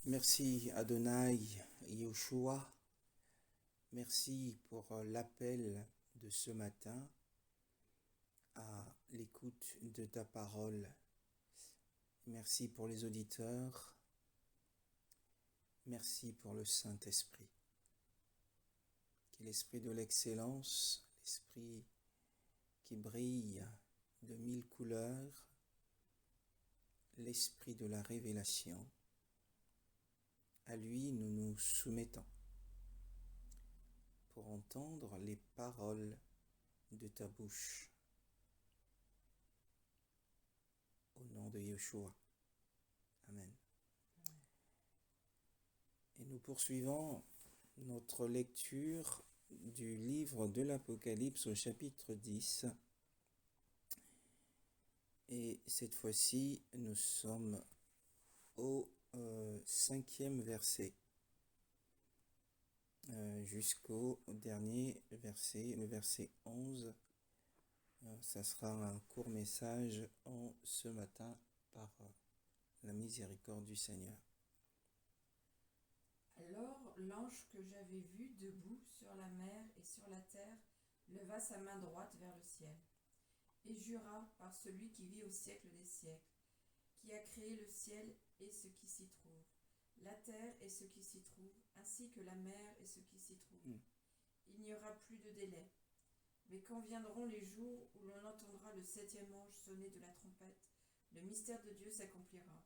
Merci Adonai, Yeshua. Merci pour l'appel de ce matin à l'écoute de ta parole. Merci pour les auditeurs. Merci pour le Saint-Esprit. Qui est l'esprit de l'excellence, l'esprit qui brille de 1000 couleurs, l'esprit de la révélation. À lui, nous nous soumettons pour entendre les paroles de ta bouche. Au nom de Yeshua. Amen. Et nous poursuivons notre lecture du livre de l'Apocalypse au chapitre 10. Et cette fois-ci, nous sommes au 5e verset. Jusqu'au dernier verset, le verset 11. Ça sera un court message ce matin par la miséricorde du Seigneur. Alors l'ange que j'avais vu debout sur la mer et sur la terre leva sa main droite vers le ciel et jura par celui qui vit au siècle des siècles, qui a créé le ciel et ce qui s'y trouve, la terre et ce qui s'y trouve, ainsi que la mer et ce qui s'y trouve. Il n'y aura plus de délai. Mais quand viendront les jours où l'on entendra le 7e ange sonner de la trompette, le mystère de Dieu s'accomplira,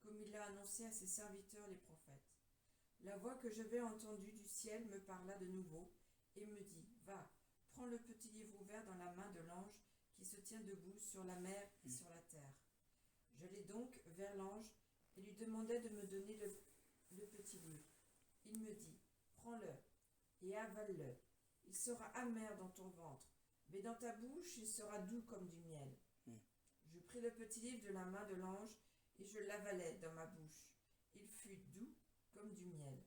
comme il l'a annoncé à ses serviteurs les prophètes. La voix que j'avais entendue du ciel me parla de nouveau et me dit « Va, prends le petit livre ouvert dans la main de l'ange qui se tient debout sur la mer et sur la terre. » J'allai donc vers l'ange et lui demandai de me donner le petit livre. Il me dit « Prends-le et avale-le. Il sera amer dans ton ventre, mais dans ta bouche il sera doux comme du miel. » Je pris le petit livre de la main de l'ange et je l'avalai dans ma bouche. Il fut doux comme du miel.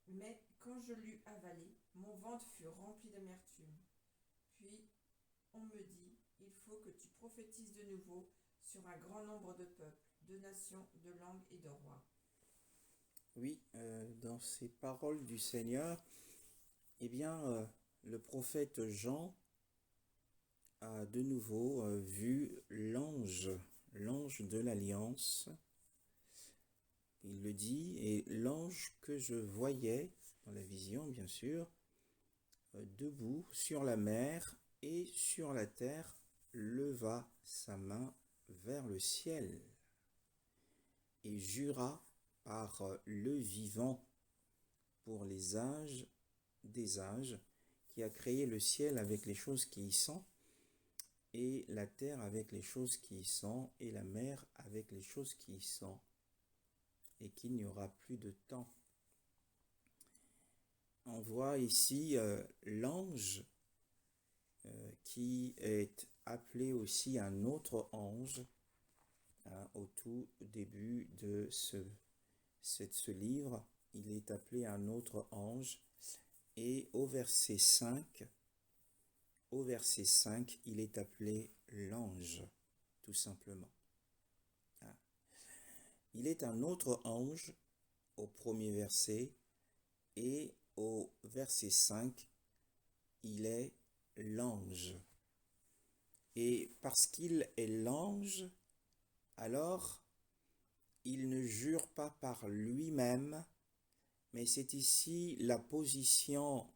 Mais quand je l'eus avalé, mon ventre fut rempli d'amertume. Puis on me dit, il faut que tu prophétises de nouveau sur un grand nombre de peuples, de nations, de langues et de rois. Oui, dans ces paroles du Seigneur, le prophète Jean a de nouveau vu l'ange de l'Alliance. Il le dit, et l'ange que je voyais, dans la vision bien sûr, debout sur la mer et sur la terre, leva sa main vers le ciel et jura par le vivant pour les âges des âges, qui a créé le ciel avec les choses qui y sont, et la terre avec les choses qui y sont, et la mer avec les choses qui y sont, et qu'il n'y aura plus de temps. On voit ici l'ange qui est appelé aussi un autre ange au tout début de ce livre. Il est appelé un autre ange, et au verset 5, il est appelé l'ange, tout simplement. Il est un autre ange au premier verset, et au verset 5, il est l'ange. Et parce qu'il est l'ange, alors il ne jure pas par lui-même, mais c'est ici la position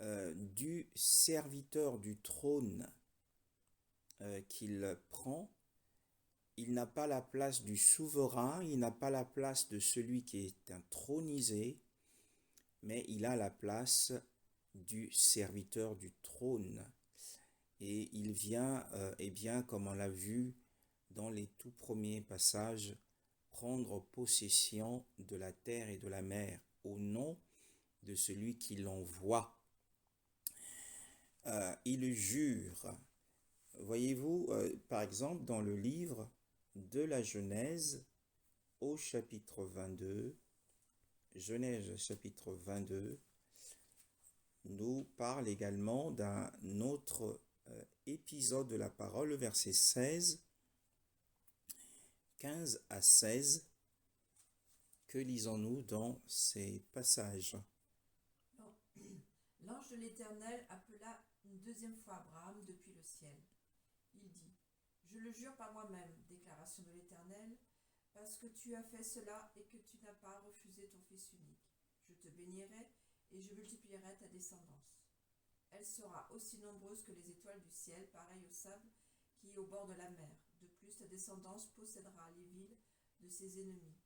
du serviteur du trône qu'il prend. Il n'a pas la place du souverain, il n'a pas la place de celui qui est intronisé, mais il a la place du serviteur du trône. Et il vient, comme on l'a vu dans les tout premiers passages, prendre possession de la terre et de la mer au nom de celui qui l'envoie. Il jure. Voyez-vous, par exemple, dans le livre de la Genèse, au chapitre 22, Genèse chapitre 22, nous parle également d'un autre épisode de la parole, verset 16, 15 à 16. Que lisons-nous dans ces passages? L'ange de l'Éternel appela une deuxième fois Abraham depuis le ciel. Il dit, « Je le jure par moi-même, déclaration de l'Éternel, parce que tu as fait cela et que tu n'as pas refusé ton fils unique. Je te bénirai et je multiplierai ta descendance. Elle sera aussi nombreuse que les étoiles du ciel, pareille au sable qui est au bord de la mer. De plus, ta descendance possédera les villes de ses ennemis.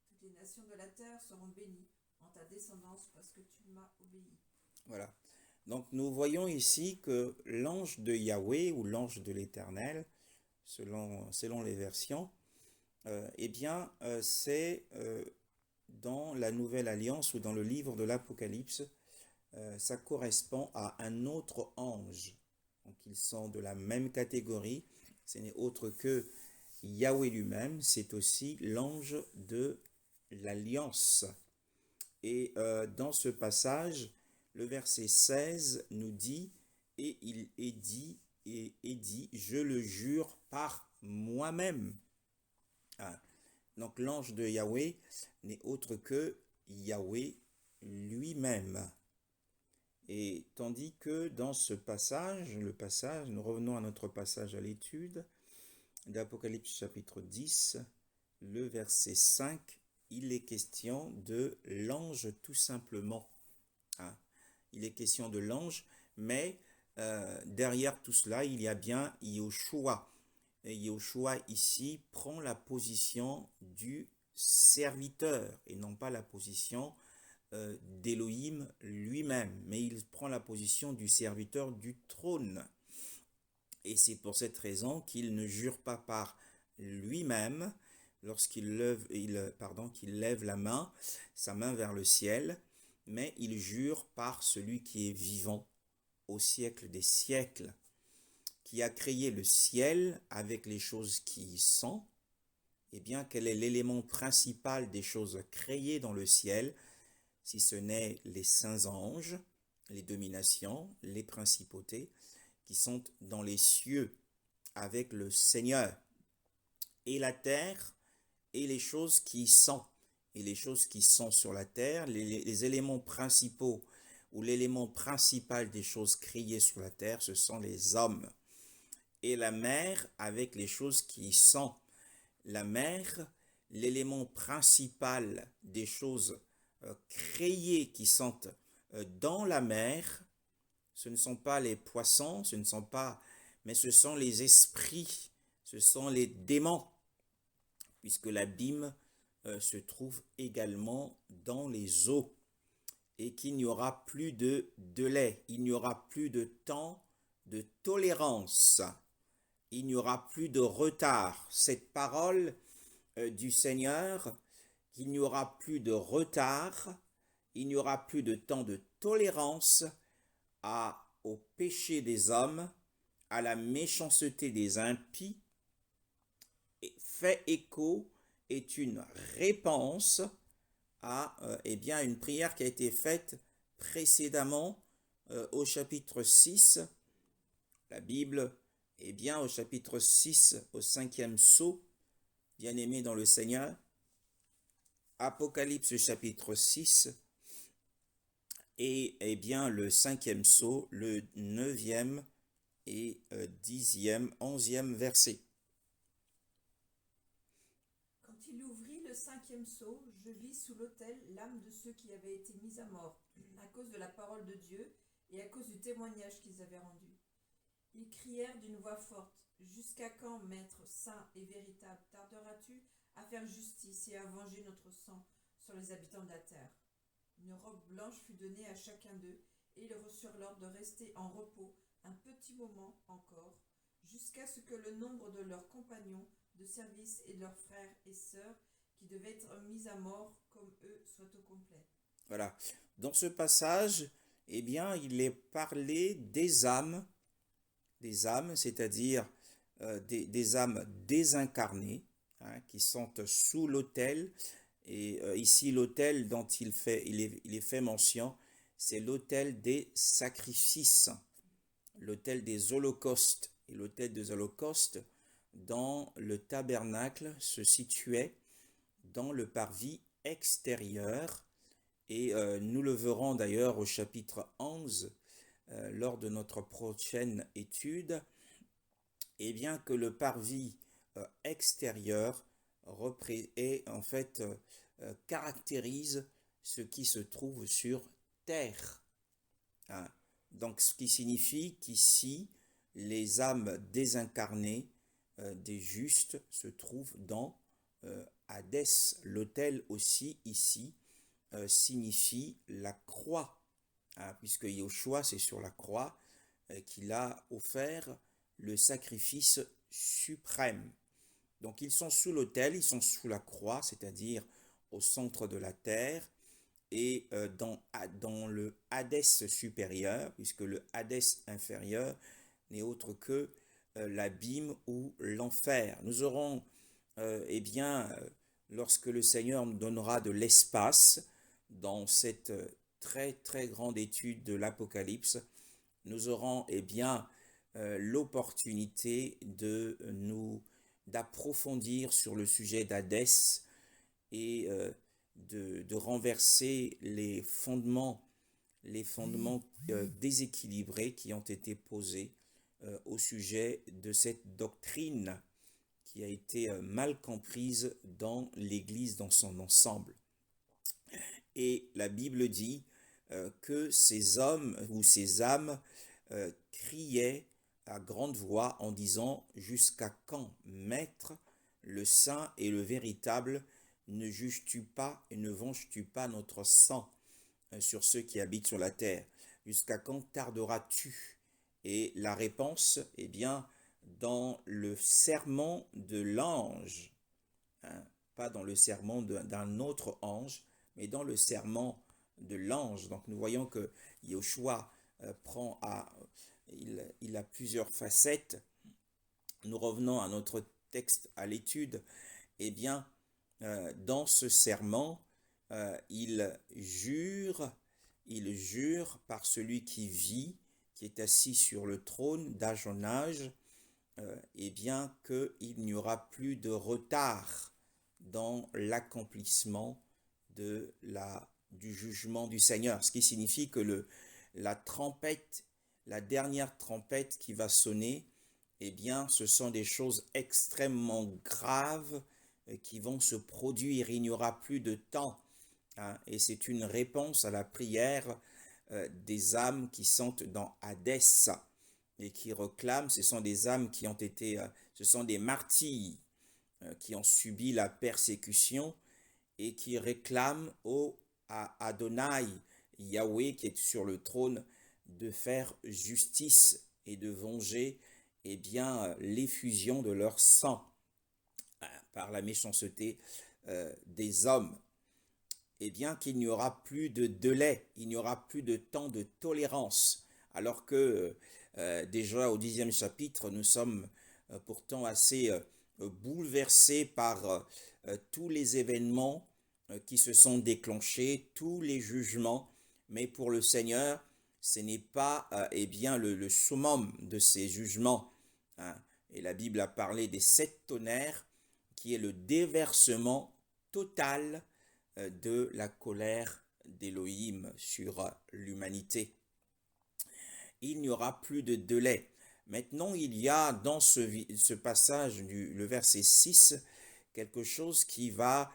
Toutes les nations de la terre seront bénies en ta descendance parce que tu m'as obéi. » Voilà. Donc nous voyons ici que l'ange de Yahweh ou l'ange de l'Éternel, selon les versions, c'est dans la Nouvelle Alliance ou dans le livre de l'Apocalypse, ça correspond à un autre ange. Donc ils sont de la même catégorie. Ce n'est autre que Yahweh lui-même. C'est aussi l'ange de l'Alliance. Et dans ce passage, le verset 16 nous dit, et il est dit, je le jure par moi-même. Ah. Donc l'ange de Yahweh n'est autre que Yahweh lui-même. Et tandis que dans ce passage, nous revenons à notre passage à l'étude d'Apocalypse chapitre 10, le verset 5, il est question de l'ange tout simplement. Hein. Il est question de l'ange, mais derrière tout cela, il y a bien Yahushua. Et Yahushua ici prend la position du serviteur et non pas la position d'Élohim lui-même, mais il prend la position du serviteur du trône. Et c'est pour cette raison qu'il ne jure pas par lui-même lorsqu'il qu'il lève sa main vers le ciel, mais il jure par celui qui est vivant au siècle des siècles, qui a créé le ciel avec les choses qui y sont. Eh bien, quel est l'élément principal des choses créées dans le ciel, si ce n'est les saints anges, les dominations, les principautés, qui sont dans les cieux avec le Seigneur, et la terre, et les choses qui y sont. Et les choses qui sont sur la terre, les éléments principaux, ou l'élément principal des choses créées sur la terre, ce sont les hommes. Et la mer avec les choses qui y sont. La mer, l'élément principal des choses créées qui sont dans la mer, ce ne sont pas les poissons, mais ce sont les esprits, ce sont les démons, puisque l'abîme se trouve également dans les eaux, et qu'il n'y aura plus de délai, il n'y aura plus de temps de tolérance, il n'y aura plus de retard. Cette parole du Seigneur, qu'il n'y aura plus de retard, il n'y aura plus de temps de tolérance au péché des hommes, à la méchanceté des impies, fait écho, est une réponse à une prière qui a été faite précédemment au chapitre 6. La Bible, au chapitre 6, au 5e sceau, bien-aimé dans le Seigneur, Apocalypse chapitre 6, et le 5e sceau, le 9e et 10e, 11e verset. Quand il ouvrit le 5e sceau, je vis sous l'autel l'âme de ceux qui avaient été mis à mort, à cause de la parole de Dieu et à cause du témoignage qu'ils avaient rendu. Ils crièrent d'une voix forte, « Jusqu'à quand, Maître saint et véritable, tarderas-tu à faire justice et à venger notre sang sur les habitants de la terre ?» Une robe blanche fut donnée à chacun d'eux, et ils reçurent l'ordre de rester en repos un petit moment encore, jusqu'à ce que le nombre de leurs compagnons de service et de leurs frères et sœurs qui devaient être mis à mort comme eux soit au complet. Voilà. Dans ce passage, il est parlé des âmes, c'est-à-dire des âmes désincarnées, hein, qui sont sous l'autel. Et ici, l'autel dont il est fait mention, c'est l'autel des sacrifices, l'autel des holocaustes. Et l'autel des holocaustes, dans le tabernacle, se situait dans le parvis extérieur. Et nous le verrons d'ailleurs au chapitre 11 lors de notre prochaine étude, et bien que le parvis extérieur est, en fait, caractérise ce qui se trouve sur terre. Hein. Donc ce qui signifie qu'ici, les âmes désincarnées des justes se trouvent dans Hadès. L'autel aussi ici signifie la croix, hein, puisque Yahushua, c'est sur la croix qu'il a offert le sacrifice suprême. Donc ils sont sous l'autel, ils sont sous la croix, c'est-à-dire au centre de la terre, et dans le Hadès supérieur, puisque le Hadès inférieur n'est autre que l'abîme ou l'enfer. Nous aurons, eh bien, lorsque le Seigneur nous donnera de l'espace dans cette très très grande étude de l'Apocalypse, nous aurons, eh bien, l'opportunité d'approfondir sur le sujet d'Hadès et de renverser les fondements déséquilibrés qui ont été posés au sujet de cette doctrine qui a été mal comprise dans l'Église dans son ensemble. Et la Bible dit que ces hommes ou ces âmes criaient à grande voix en disant « Jusqu'à quand, Maître, le saint et le véritable, ne juges-tu pas et ne venges-tu pas notre sang sur ceux qui habitent sur la terre? Jusqu'à quand tarderas-tu » Et la réponse, eh bien, dans le serment de l'ange, hein, pas dans le serment d'un autre ange, mais dans le serment de l'ange. Donc nous voyons que Yahushua il a plusieurs facettes. Nous revenons à notre texte, à l'étude. Eh bien, dans ce serment, il jure par celui qui vit, qui est assis sur le trône d'âge en âge, eh bien qu'il n'y aura plus de retard dans l'accomplissement du jugement du Seigneur. Ce qui signifie que la trompette, la dernière trompette qui va sonner, eh bien, ce sont des choses extrêmement graves qui vont se produire. Il n'y aura plus de temps. Hein, et c'est une réponse à la prière des âmes qui sont dans Hadès et qui réclament. Ce sont des âmes qui ont été, ce sont des martyrs qui ont subi la persécution et qui réclament à Adonai, Yahweh qui est sur le trône, de faire justice et de venger, eh bien, l'effusion de leur sang par la méchanceté des hommes. Eh bien qu'il n'y aura plus de délai, il n'y aura plus de temps de tolérance, alors que déjà au 10e chapitre, nous sommes pourtant assez bouleversés par tous les événements qui se sont déclenchés, tous les jugements, mais pour le Seigneur, ce n'est pas eh bien le summum de ces jugements. Hein. Et la Bible a parlé des 7 tonnerres, qui est le déversement total de la colère d'Élohim sur l'humanité. Il n'y aura plus de délai. Maintenant, il y a dans ce passage, le verset 6, quelque chose qui va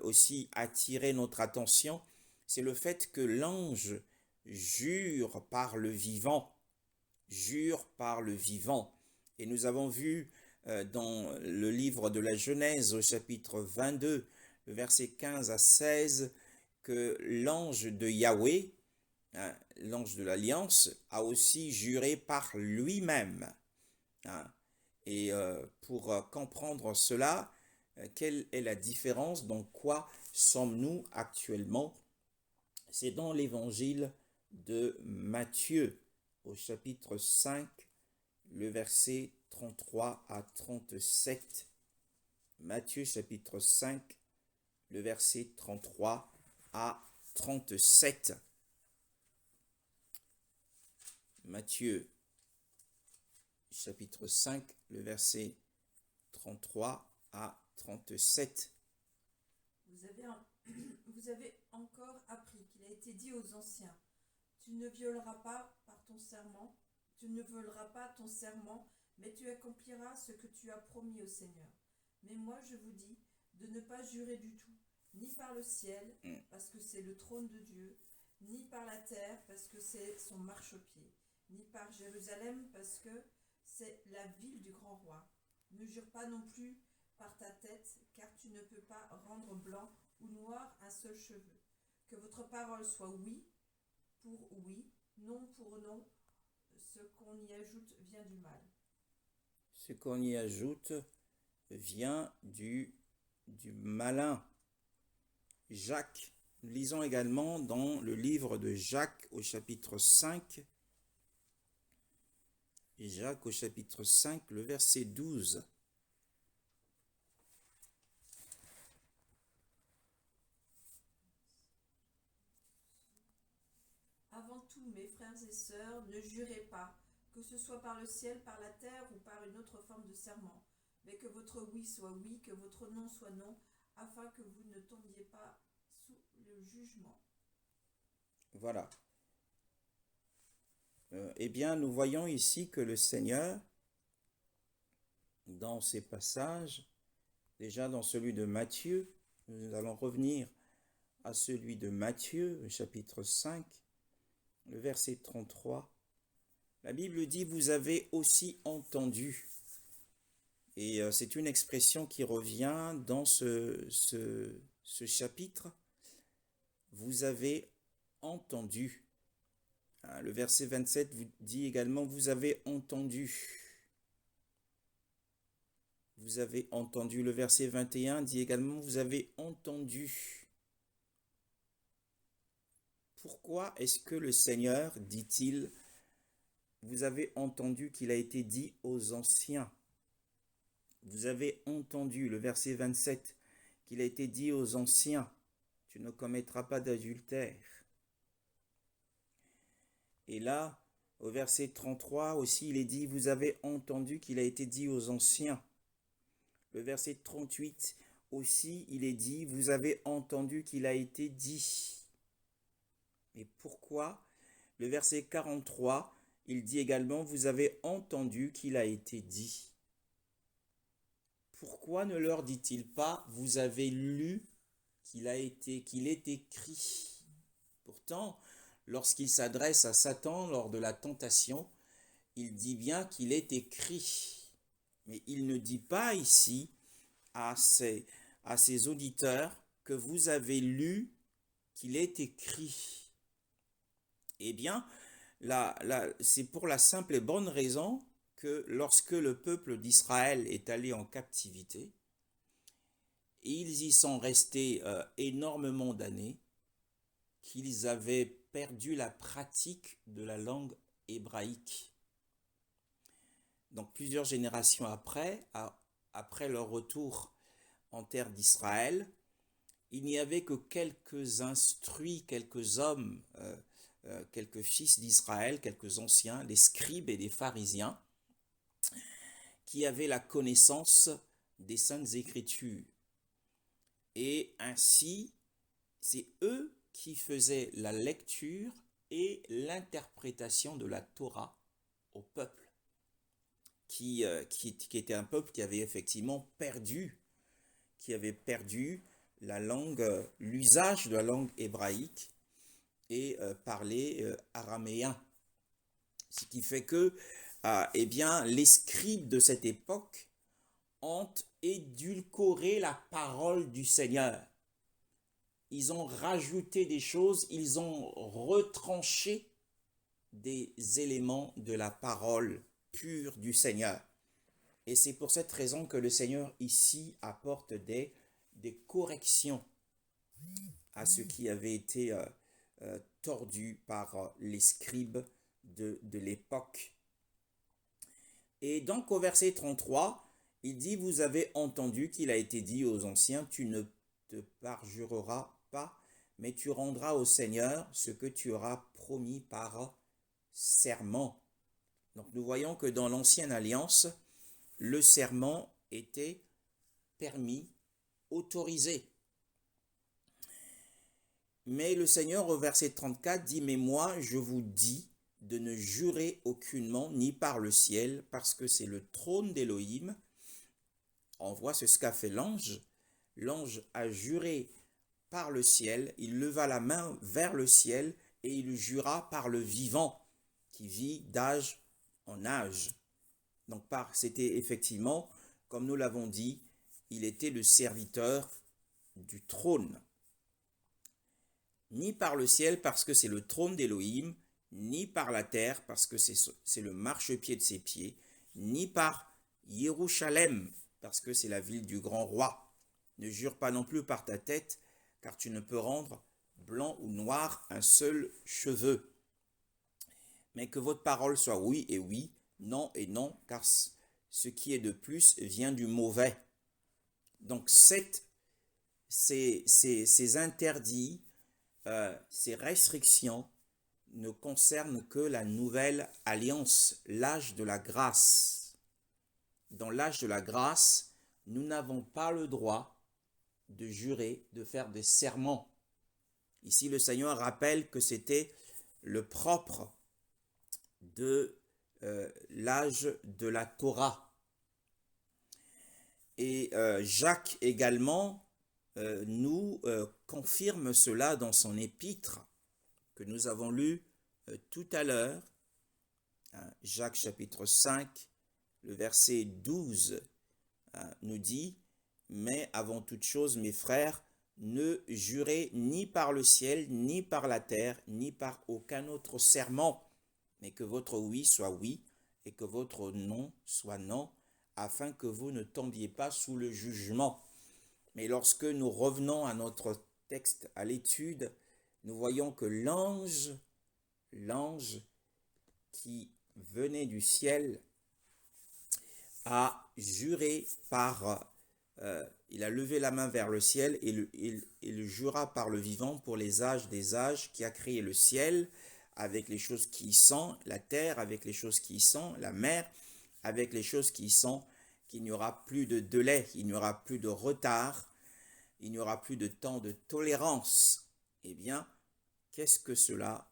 aussi attirer notre attention. C'est le fait que l'ange jure par le vivant. Jure par le vivant. Et nous avons vu dans le livre de la Genèse au chapitre 22, le verset 15 à 16, que l'ange de Yahweh, hein, l'ange de l'Alliance, a aussi juré par lui-même. Hein. Et pour comprendre cela, quelle est la différence? Dans quoi sommes-nous actuellement? C'est dans l'évangile de Matthieu, au chapitre 5, le verset 33 à 37. Matthieu chapitre 5, le verset 33 à 37. Matthieu chapitre 5, le verset 33 à 37. Vous avez, vous avez encore appris qu'il a été dit aux anciens, tu ne violeras pas par ton serment, tu ne violeras pas ton serment, mais tu accompliras ce que tu as promis au Seigneur. Mais moi je vous dis de ne pas jurer du tout, ni par le ciel, parce que c'est le trône de Dieu, ni par la terre, parce que c'est son marchepied, ni par Jérusalem, parce que c'est la ville du grand roi. Ne jure pas non plus par ta tête, car tu ne peux pas rendre blanc ou noir un seul cheveu. Que votre parole soit oui pour oui, non pour non. Ce qu'on y ajoute vient du mal. Ce qu'on y ajoute vient du malin. Jacques. Nous lisons également dans le livre de Jacques au chapitre 5. Jacques au chapitre 5, le verset 12. Avant tout, mes frères et sœurs, ne jurez pas, que ce soit par le ciel, par la terre ou par une autre forme de serment, mais que votre oui soit oui, que votre non soit non, afin que vous ne tombiez pas sous le jugement. Voilà. Eh bien, nous voyons ici que le Seigneur, dans ces passages, déjà dans celui de Matthieu, nous allons revenir à celui de Matthieu, le chapitre 5, le verset 33. La Bible dit, vous avez aussi entendu. Et c'est une expression qui revient dans ce chapitre. Vous avez entendu. Le verset 27 vous dit également, vous avez entendu. Vous avez entendu. Le verset 21 dit également, vous avez entendu. Pourquoi est-ce que le Seigneur, dit-il, vous avez entendu qu'il a été dit aux anciens? Vous avez entendu, le verset 27, qu'il a été dit aux anciens, tu ne commettras pas d'adultère. Et là, au verset 33 aussi, il est dit, vous avez entendu qu'il a été dit aux anciens. Le verset 38 aussi, il est dit, vous avez entendu qu'il a été dit. Et pourquoi? Le verset 43, il dit également, vous avez entendu qu'il a été dit. Pourquoi ne leur dit-il pas, vous avez lu qu'il est écrit? Pourtant, lorsqu'il s'adresse à Satan lors de la tentation, il dit bien qu'il est écrit. Mais il ne dit pas ici à ses auditeurs que vous avez lu qu'il est écrit. Eh bien, c'est pour la simple et bonne raison que lorsque le peuple d'Israël est allé en captivité, ils y sont restés énormément d'années, qu'ils avaient perdu la pratique de la langue hébraïque. Donc plusieurs générations après leur retour en terre d'Israël, il n'y avait que quelques instruits, quelques hommes, quelques fils d'Israël, quelques anciens, des scribes et des pharisiens, qui avaient la connaissance des Saintes Écritures. Et ainsi, c'est eux qui faisaient la lecture et l'interprétation de la Torah au peuple, qui était un peuple qui avait effectivement perdu la langue, l'usage de la langue hébraïque et parler araméen. Ce qui fait que eh bien, les scribes de cette époque ont édulcoré la parole du Seigneur. Ils ont rajouté des choses, ils ont retranché des éléments de la parole pure du Seigneur. Et c'est pour cette raison que le Seigneur ici apporte des corrections à ce qui avait été tordu par les scribes de l'époque. Et donc au verset 33, il dit, vous avez entendu qu'il a été dit aux anciens, tu ne te parjureras pas, mais tu rendras au Seigneur ce que tu auras promis par serment. Donc nous voyons que dans l'ancienne alliance, le serment était permis, autorisé. Mais le Seigneur au verset 34 dit, « Mais moi, je vous dis de ne jurer aucunement, ni par le ciel, parce que c'est le trône d'Élohim. » On voit ce qu'a fait l'ange. L'ange a juré par le ciel, il leva la main vers le ciel et il jura par le vivant qui vit d'âge en âge. Donc c'était effectivement, comme nous l'avons dit, il était le serviteur du trône. Ni par le ciel parce que c'est le trône d'Élohim, ni par la terre parce que c'est le marchepied de ses pieds, ni par Jérusalem parce que c'est la ville du grand roi. Ne jure pas non plus par ta tête, car tu ne peux rendre blanc ou noir un seul cheveu. Mais que votre parole soit oui et oui, non et non, car ce qui est de plus vient du mauvais. Donc ces interdits, ces restrictions ne concernent que la nouvelle alliance, l'âge de la grâce. Dans l'âge de la grâce, nous n'avons pas le droit de jurer, de faire des serments. Ici, le Seigneur rappelle que c'était le propre de l'âge de la Torah. Et Jacques également nous confirme cela dans son épître que nous avons lu tout à l'heure. Jacques chapitre 5, le verset 12 nous dit, « Mais avant toute chose, mes frères, ne jurez ni par le ciel, ni par la terre, ni par aucun autre serment, mais que votre oui soit oui, et que votre non soit non, afin que vous ne tombiez pas sous le jugement. » Mais lorsque nous revenons à notre texte, à l'étude, nous voyons que l'ange qui venait du ciel a juré il a levé la main vers le ciel et le jura par le vivant pour les âges des âges, qui a créé le ciel avec les choses qui y sont, la terre avec les choses qui y sont, la mer avec les choses qui y sont, qu'il n'y aura plus de délai, il n'y aura plus de retard, il n'y aura plus de temps de tolérance. Eh bien, qu'est-ce que cela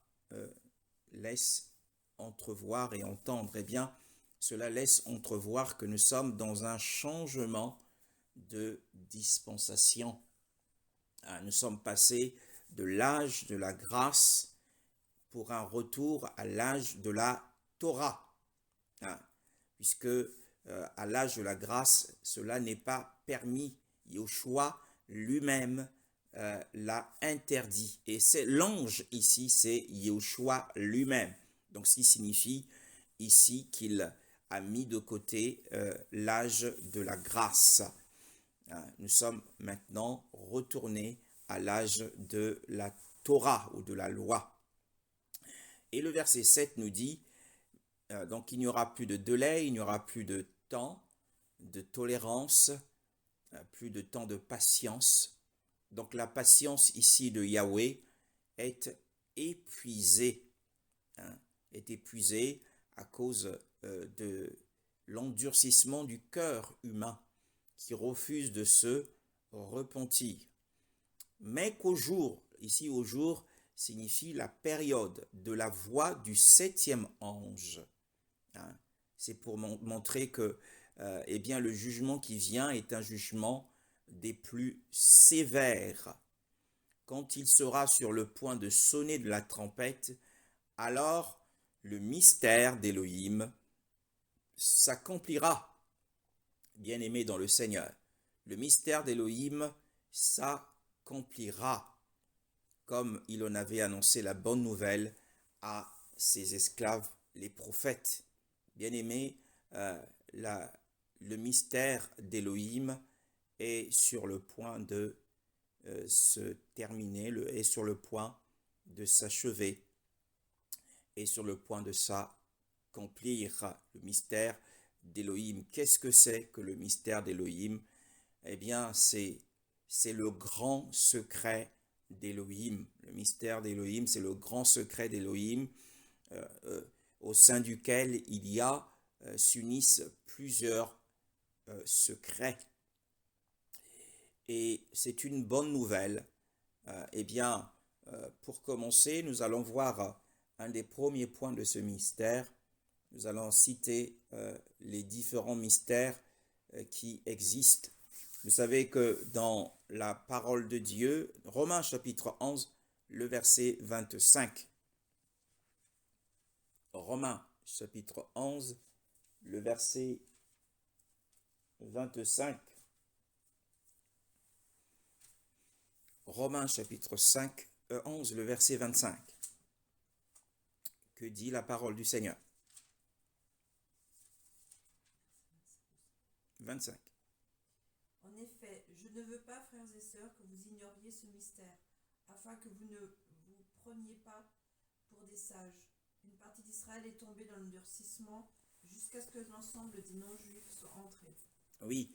laisse entrevoir et entendre? Eh bien, cela laisse entrevoir que nous sommes dans un changement de dispensation. Nous sommes passés de l'âge de la grâce pour un retour à l'âge de la Torah, puisque à l'âge de la grâce, cela n'est pas permis. Yahushua lui-même l'a interdit. Et c'est l'ange ici, c'est Yahushua lui-même. Donc, ce qui signifie ici qu'il a mis de côté l'âge de la grâce. Nous sommes maintenant retournés à l'âge de la Torah ou de la loi. Et le verset 7 nous dit, donc il n'y aura plus de délai, il n'y aura plus de temps de tolérance, plus de temps de patience. Donc la patience ici de Yahweh est épuisée, est épuisée à cause de l'endurcissement du cœur humain qui refuse de se repentir. Mais qu'au jour, ici au jour signifie la période de la voix du 7e ange. C'est pour montrer que eh bien, le jugement qui vient est un jugement des plus sévères. Quand il sera sur le point de sonner de la trompette, alors le mystère d'Élohim s'accomplira. Bien-aimés dans le Seigneur, le mystère d'Élohim s'accomplira, comme il en avait annoncé la bonne nouvelle à ses esclaves, les prophètes. Bien-aimés, le mystère d'Élohim est sur le point de se terminer, est sur le point de s'achever, est sur le point de s'accomplir. Le mystère d'Élohim. Qu'est-ce que c'est que le mystère d'Élohim? Eh bien, c'est le grand secret d'Élohim. Le mystère d'Élohim, c'est le grand secret d'Élohim au sein duquel s'unissent plusieurs secrets. Et c'est une bonne nouvelle. Eh bien, Pour commencer, nous allons voir un des premiers points de ce mystère. Nous allons citer les différents mystères qui existent. Vous savez que dans la parole de Dieu, Romains chapitre 11, le verset 25. Romains chapitre 11, le verset 25. Romains chapitre 11, le verset 25. Que dit la parole du Seigneur? 25. En effet, je ne veux pas, frères et sœurs, que vous ignoriez ce mystère, afin que vous ne vous preniez pas pour des sages. Une partie d'Israël est tombée dans l'endurcissement jusqu'à ce que l'ensemble des non-juifs soient entrés. Oui,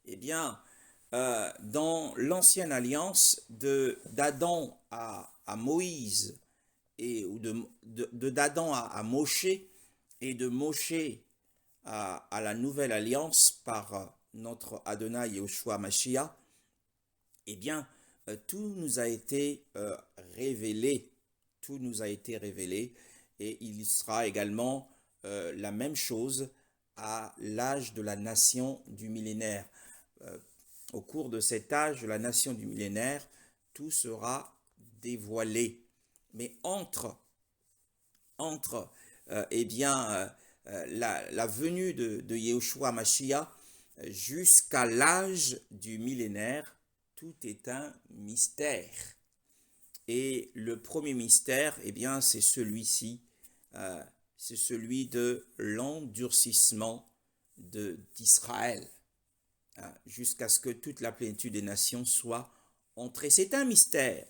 eh bien, dans l'ancienne alliance, d'Adam à Moïse, ou d'Adam à Moshe, et de Moshe à la nouvelle alliance par notre Adonai Yehoshua Mashiach, eh bien, tout nous a été révélé. Tout nous a été révélé. Et il sera également la même chose à l'âge de la nation du millénaire. Au cours de cet âge de la nation du millénaire, tout sera dévoilé. Mais entre la venue de Yehoshua Mashiach jusqu'à l'âge du millénaire, tout est un mystère. Et le premier mystère, eh bien, c'est celui-ci, c'est celui de l'endurcissement d'Israël, jusqu'à ce que toute la plénitude des nations soit entrée. C'est un mystère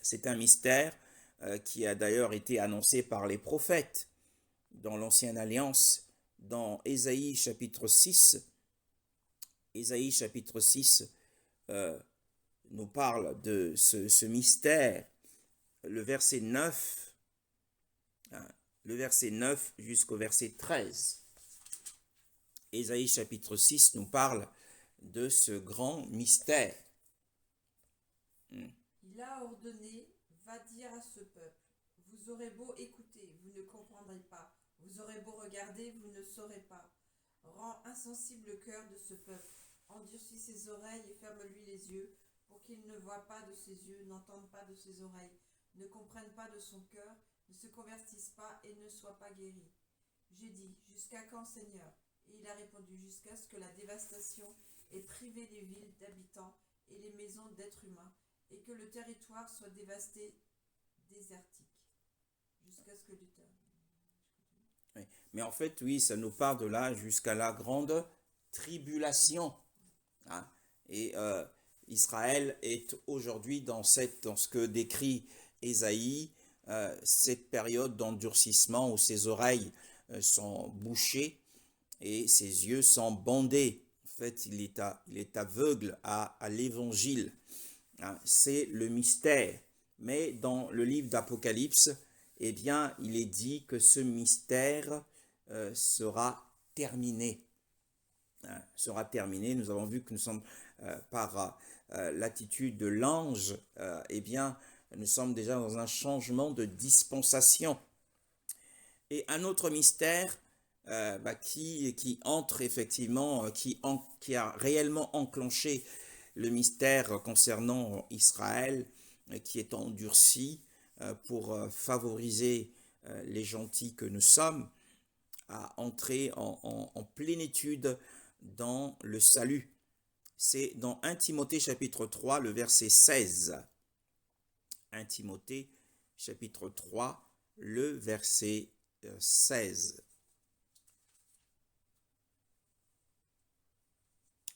qui a d'ailleurs été annoncé par les prophètes dans l'Ancienne Alliance, dans Ésaïe chapitre 6. Ésaïe chapitre 6 nous parle de ce mystère, le verset 9, jusqu'au verset 13. Ésaïe chapitre 6 nous parle de ce grand mystère. Il a ordonné, va dire à ce peuple, vous aurez beau écouter, vous ne comprendrez pas, vous aurez beau regarder, vous ne saurez pas. Rends insensible le cœur de ce peuple, endurcis ses oreilles et ferme-lui les yeux, pour qu'il ne voie pas de ses yeux, n'entende pas de ses oreilles, ne comprenne pas de son cœur, ne se convertisse pas et ne soit pas guéri. J'ai dit, jusqu'à quand, Seigneur? Et il a répondu, jusqu'à ce que la dévastation ait privé les villes d'habitants et les maisons d'êtres humains, et que le territoire soit dévasté, désertique, jusqu'à ce que du temps. Oui. Mais en fait, oui, ça nous parle de là jusqu'à la grande tribulation. Hein. Et Israël est aujourd'hui dans ce que décrit Ésaïe, cette période d'endurcissement où ses oreilles sont bouchées et ses yeux sont bandés. En fait, il est aveugle à l'évangile. Hein. C'est le mystère. Mais dans le livre d'Apocalypse, eh bien, il est dit que ce mystère sera terminé. Hein, sera terminé. Nous avons vu que nous sommes par l'attitude de l'ange, eh bien, nous sommes déjà dans un changement de dispensation. Et un autre mystère qui entre effectivement, qui a réellement enclenché le mystère concernant Israël, qui est endurci pour favoriser les gentils que nous sommes à entrer en plénitude dans le salut. C'est dans 1 Timothée chapitre 3, le verset 16. 1 Timothée chapitre 3, le verset 16.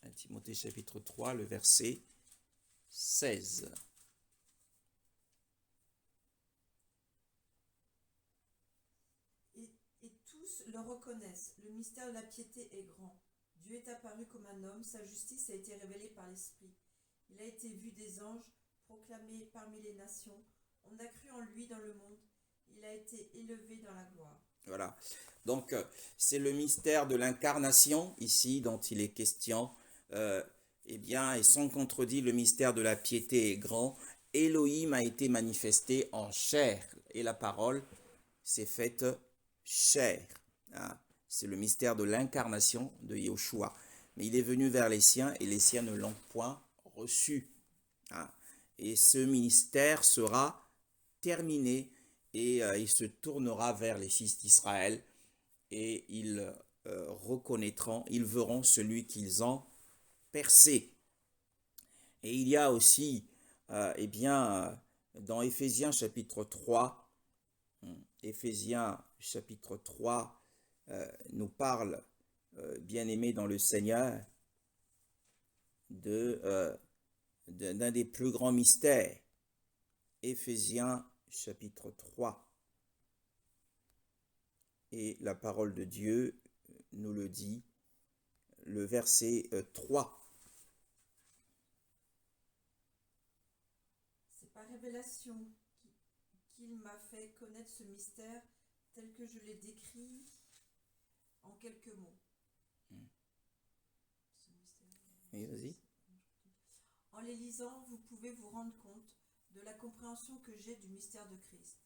1 Timothée chapitre 3, le verset 16. Et tous le reconnaissent, le mystère de la piété est grand. Dieu est apparu comme un homme, sa justice a été révélée par l'Esprit. Il a été vu des anges, proclamé parmi les nations. On a cru en lui dans le monde. Il a été élevé dans la gloire. Voilà. Donc, c'est le mystère de l'incarnation ici dont il est question. Eh bien, et sans contredit, le mystère de la piété est grand. Elohim a été manifesté en chair et la parole s'est faite chair. Hein. C'est le mystère de l'incarnation de Yahushua. Mais il est venu vers les siens et les siens ne l'ont point reçu. Hein. Et ce ministère sera terminé et il se tournera vers les fils d'Israël et ils reconnaîtront, ils verront celui qu'ils ont percé. Et il y a aussi, dans Éphésiens chapitre 3, Éphésiens chapitre 3 nous parle, bien-aimés dans le Seigneur, d'un des plus grands mystères. Éphésiens chapitre 3. Et la parole de Dieu nous le dit, le verset 3. C'est par révélation qu'il m'a fait connaître ce mystère tel que je l'ai décrit en quelques mots. Oui, vas-y. En les lisant, vous pouvez vous rendre compte de la compréhension que j'ai du mystère de Christ.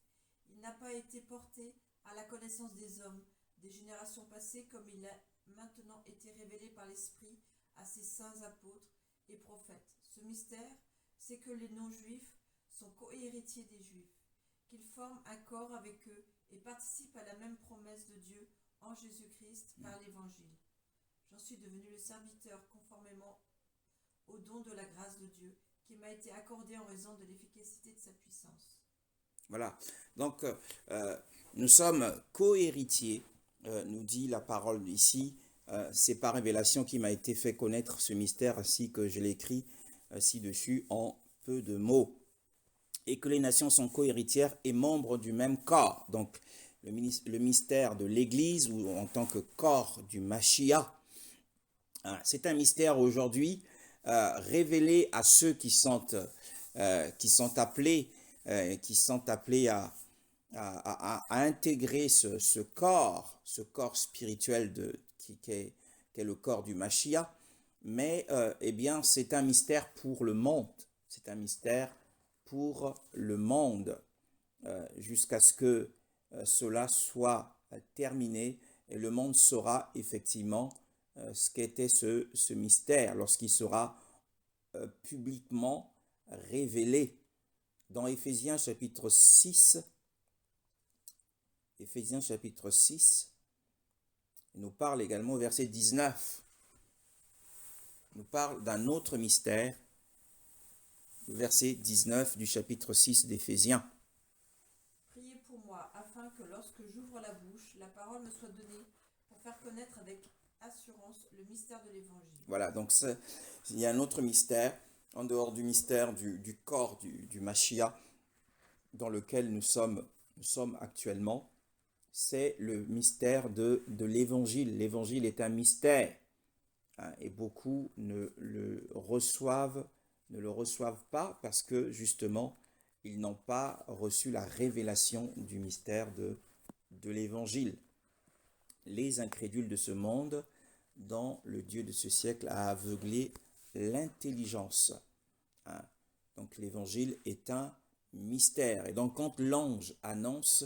Il n'a pas été porté à la connaissance des hommes, des générations passées, comme il a maintenant été révélé par l'Esprit à ses saints apôtres et prophètes. Ce mystère, c'est que les non-juifs sont co-héritiers des juifs, qu'ils forment un corps avec eux et participent à la même promesse de Dieu en Jésus-Christ par l'Évangile. J'en suis devenu le serviteur conformément au don de la grâce de Dieu qui m'a été accordé en raison de l'efficacité de sa puissance. Voilà, donc nous sommes co-héritiers, nous dit la parole ici. C'est par révélation qui m'a été fait connaître ce mystère, ainsi que je l'écris ci-dessus en peu de mots. Et que les nations sont co-héritières et membres du même corps. Donc le mystère de l'Église, ou en tant que corps du Mashiach, c'est un mystère aujourd'hui révélé à ceux qui sont appelés à intégrer ce corps spirituel qui est le corps du Mashiach. Mais c'est un mystère pour le monde. C'est un mystère pour le monde jusqu'à ce que cela soit terminé et le monde saura effectivement ce qu'était ce mystère lorsqu'il sera publiquement révélé. Dans Éphésiens chapitre 6, il nous parle également au verset 19, il nous parle d'un autre mystère, le verset 19 du chapitre 6 d'Éphésiens. Priez pour moi, afin que lorsque j'ouvre la bouche, la parole me soit donnée pour faire connaître avec assurance le mystère de l'Évangile. Voilà, donc il y a un autre mystère, en dehors du mystère du corps du Mashiach, dans lequel nous sommes actuellement, c'est le mystère de l'Évangile. L'Évangile est un mystère, hein, et beaucoup ne le reçoivent pas parce que justement, ils n'ont pas reçu la révélation du mystère de l'Évangile. Les incrédules de ce monde, dont le Dieu de ce siècle a aveuglé l'intelligence. Hein. Donc l'Évangile est un mystère. Et donc quand l'ange annonce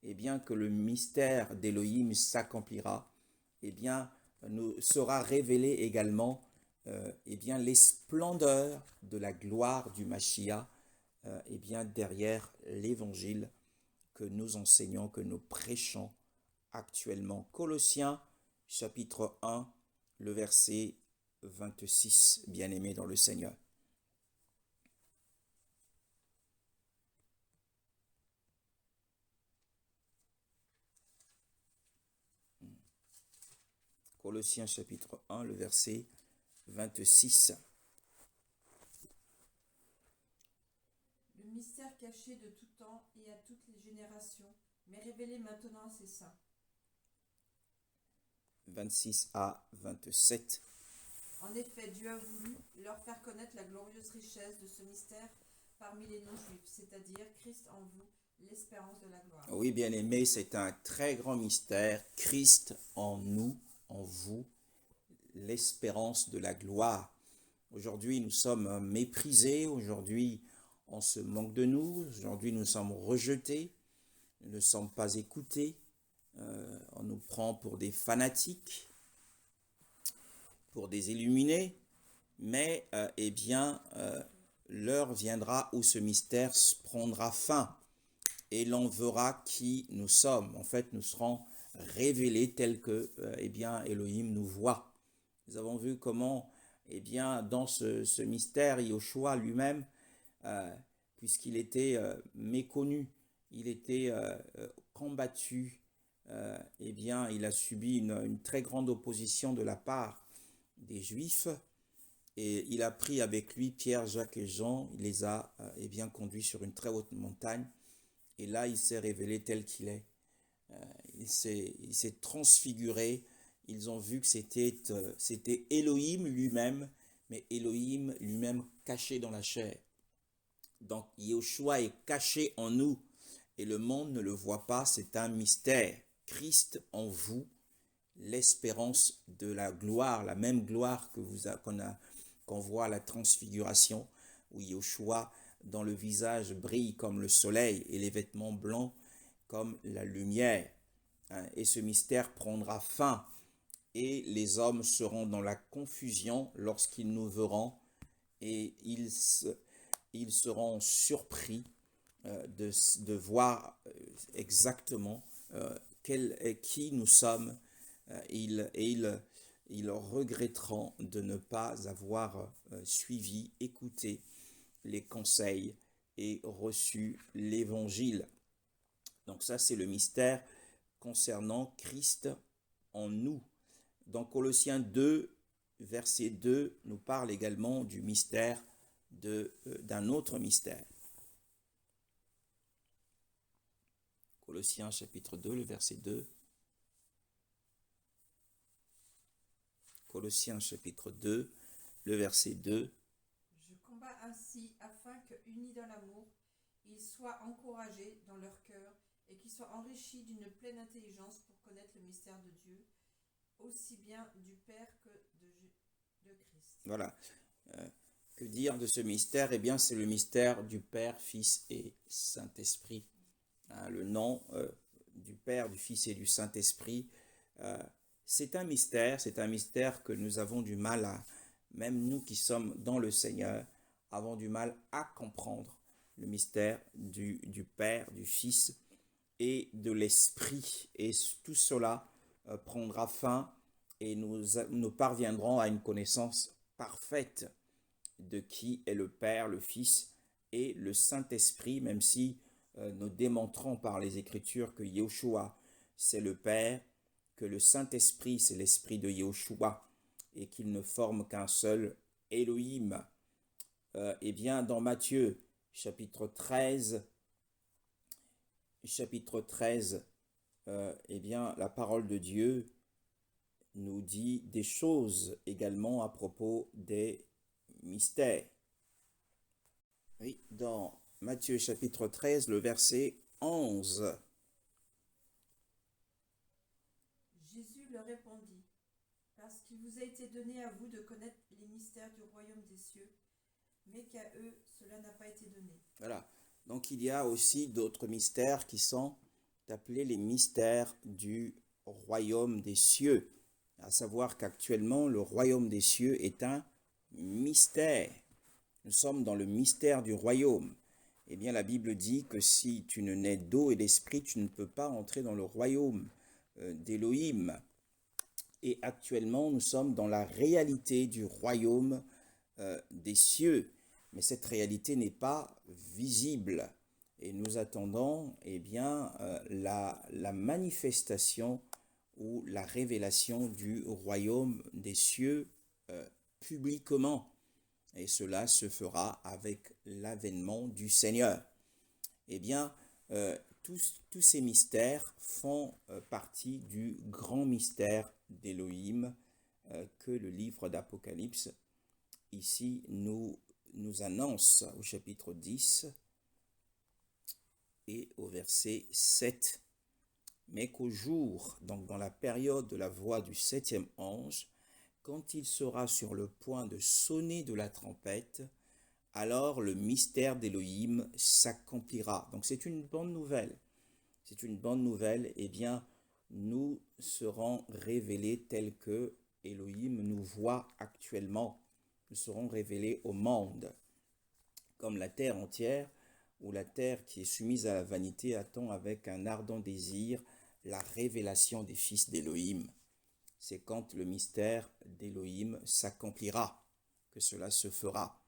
que le mystère d'Élohim s'accomplira, nous sera révélé également les splendeurs de la gloire du Mashiach derrière l'Évangile que nous enseignons, que nous prêchons actuellement. Colossiens chapitre 1, le verset 26, bien-aimés dans le Seigneur. Colossiens chapitre 1, le verset 26. Le mystère caché de tout temps et à toutes les générations, mais révélé maintenant à ses saints. 26 à 27. En effet, Dieu a voulu leur faire connaître la glorieuse richesse de ce mystère parmi les non-juifs, c'est-à-dire Christ en vous, l'espérance de la gloire. Oui, bien-aimés, c'est un très grand mystère. Christ en nous, en vous, l'espérance de la gloire. Aujourd'hui, nous sommes méprisés. Aujourd'hui, on se moque de nous. Aujourd'hui, nous sommes rejetés, nous ne sommes pas écoutés. On nous prend pour des fanatiques, pour des illuminés. Mais, l'heure viendra où ce mystère prendra fin et l'on verra qui nous sommes. En fait, nous serons révélés tels que, Elohim nous voit. Nous avons vu comment, dans ce mystère, Yahushua lui-même, puisqu'il était méconnu, il était combattu, il a subi une très grande opposition de la part des Juifs. Et il a pris avec lui Pierre, Jacques et Jean, il les a conduits sur une très haute montagne. Et là, il s'est révélé tel qu'il est. Il s'est transfiguré. Ils ont vu que c'était Elohim lui-même, mais Elohim lui-même caché dans la chair. Donc, Yahushua est caché en nous et le monde ne le voit pas, c'est un mystère. Christ en vous, l'espérance de la gloire, la même gloire qu'on voit à la transfiguration, où Yahushua, dont le visage brille comme le soleil et les vêtements blancs comme la lumière. Et ce mystère prendra fin et les hommes seront dans la confusion lorsqu'ils nous verront et ils seront surpris de voir exactement qui nous sommes. Ils regretteront de ne pas avoir suivi, écouté les conseils et reçu l'évangile. Donc ça, c'est le mystère concernant Christ en nous. Dans Colossiens 2, verset 2, nous parle également du mystère d'un autre mystère. Colossiens chapitre 2, le verset 2. Colossiens chapitre 2, le verset 2. Je combats ainsi afin que, unis dans l'amour, ils soient encouragés dans leur cœur et qu'ils soient enrichis d'une pleine intelligence pour connaître le mystère de Dieu, aussi bien du Père que de Christ. Voilà. Que dire de ce mystère? Eh bien, c'est le mystère du Père, Fils et Saint-Esprit. Le nom du Père, du Fils et du Saint-Esprit, c'est un mystère que nous avons du mal même nous qui sommes dans le Seigneur, avons du mal à comprendre le mystère du Père, du Fils et de l'Esprit. Et tout cela prendra fin et nous parviendrons à une connaissance parfaite de qui est le Père, le Fils et le Saint-Esprit, même si nous démontrons par les Écritures que Yahushua, c'est le Père, que le Saint-Esprit, c'est l'Esprit de Yahushua, et qu'ils ne forment qu'un seul Elohim. Dans Matthieu, chapitre 13, la parole de Dieu nous dit des choses également à propos des mystères. Oui, dans Matthieu chapitre 13, le verset 11. Jésus leur répondit: parce qu'il vous a été donné à vous de connaître les mystères du royaume des cieux, mais qu'à eux cela n'a pas été donné. Voilà. Donc il y a aussi d'autres mystères qui sont appelés les mystères du royaume des cieux. À savoir qu'actuellement, le royaume des cieux est un mystère. Nous sommes dans le mystère du royaume. Eh bien, la Bible dit que si tu ne nais d'eau et d'esprit, tu ne peux pas entrer dans le royaume d'Élohim. Et actuellement, nous sommes dans la réalité du royaume des cieux. Mais cette réalité n'est pas visible. Et nous attendons la manifestation ou la révélation du royaume des cieux publiquement. Et cela se fera avec l'avènement du Seigneur. Eh bien, tous ces mystères font partie du grand mystère d'Élohim que le livre d'Apocalypse ici nous annonce au chapitre 10 et au verset 7. Mais qu'au jour, donc dans la période de la voix du 7e ange, quand il sera sur le point de sonner de la trompette, alors le mystère d'Élohim s'accomplira. Donc c'est une bonne nouvelle. C'est une bonne nouvelle. Eh bien, nous serons révélés tels que Élohim nous voit actuellement. Nous serons révélés au monde. Comme la terre entière, ou la terre qui est soumise à la vanité, attend avec un ardent désir la révélation des fils d'Élohim. C'est quand le mystère d'Élohim s'accomplira que cela se fera.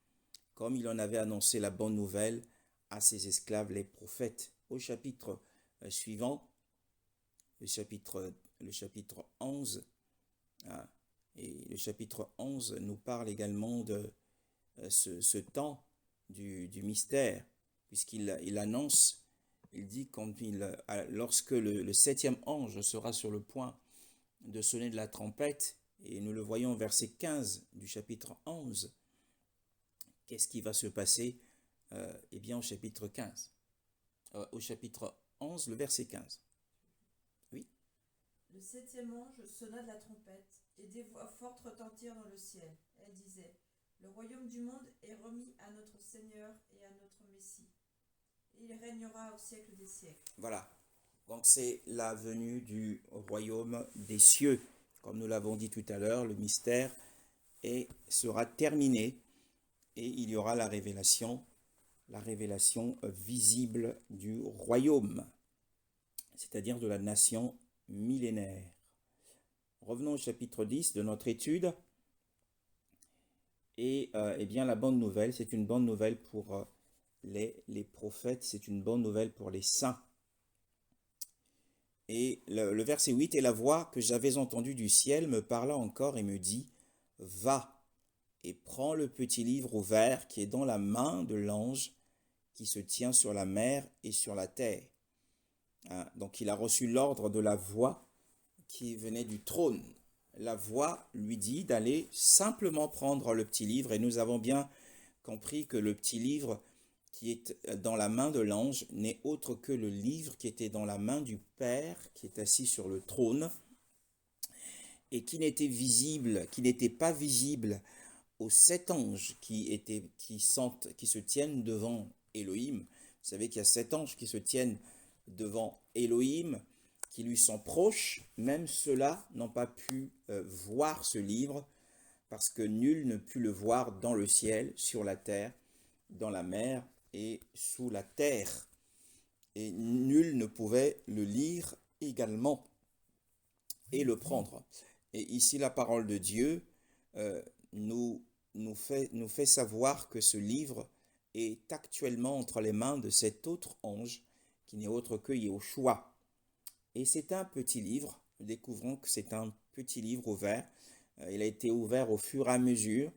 Comme il en avait annoncé la bonne nouvelle à ses esclaves les prophètes. Au chapitre suivant, le chapitre 11, et le chapitre 11 nous parle également de ce temps du mystère, puisqu'il annonce, il dit lorsque le septième ange sera sur le point de sonner de la trompette, et nous le voyons au verset 15 du chapitre 11, qu'est-ce qui va se passer eh bien au chapitre 15, au chapitre 11, le verset 15. Oui. Le septième ange sonna de la trompette, et des voix fortes retentirent dans le ciel. Elle disait: Le royaume du monde est remis à notre Seigneur et à notre Messie, et il régnera au siècle des siècles. Voilà. Donc c'est la venue du royaume des cieux. Comme nous l'avons dit tout à l'heure, le mystère sera terminé et il y aura la révélation visible du royaume, c'est-à-dire de la nation millénaire. Revenons au chapitre 10 de notre étude. Et eh bien la bonne nouvelle, c'est une bonne nouvelle pour les prophètes, c'est une bonne nouvelle pour les saints. Et le verset 8, « Et la voix que j'avais entendue du ciel me parla encore et me dit, va et prends le petit livre ouvert qui est dans la main de l'ange qui se tient sur la mer et sur la terre. » Donc il a reçu l'ordre de la voix qui venait du trône. La voix lui dit d'aller simplement prendre le petit livre, et nous avons bien compris que le petit livre qui est dans la main de l'ange n'est autre que le livre qui était dans la main du Père qui est assis sur le trône et qui n'était pas visible aux 7 anges qui se tiennent devant Élohim. Vous savez qu'il y a 7 anges qui se tiennent devant Élohim, qui lui sont proches. Même ceux-là n'ont pas pu voir ce livre, parce que nul ne put le voir dans le ciel, sur la terre, dans la mer et sous la terre. Et nul ne pouvait le lire également et le prendre. Et ici, la parole de Dieu nous fait savoir que ce livre est actuellement entre les mains de cet autre ange, qui n'est autre que Yahushua. Et c'est un petit livre. Nous découvrons que c'est un petit livre ouvert. Il a été ouvert au fur et à mesure.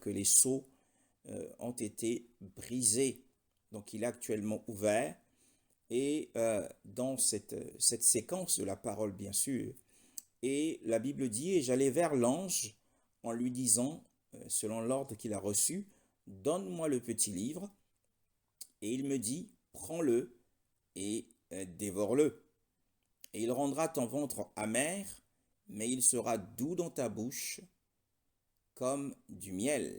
Que les sceaux ont été brisés. Donc il est actuellement ouvert. Et dans cette séquence de la parole, bien sûr, et la Bible dit, et j'allai vers l'ange en lui disant, selon l'ordre qu'il a reçu, donne-moi le petit livre. Et il me dit, prends-le et dévore-le. Et il rendra ton ventre amer, mais il sera doux dans ta bouche, comme du miel.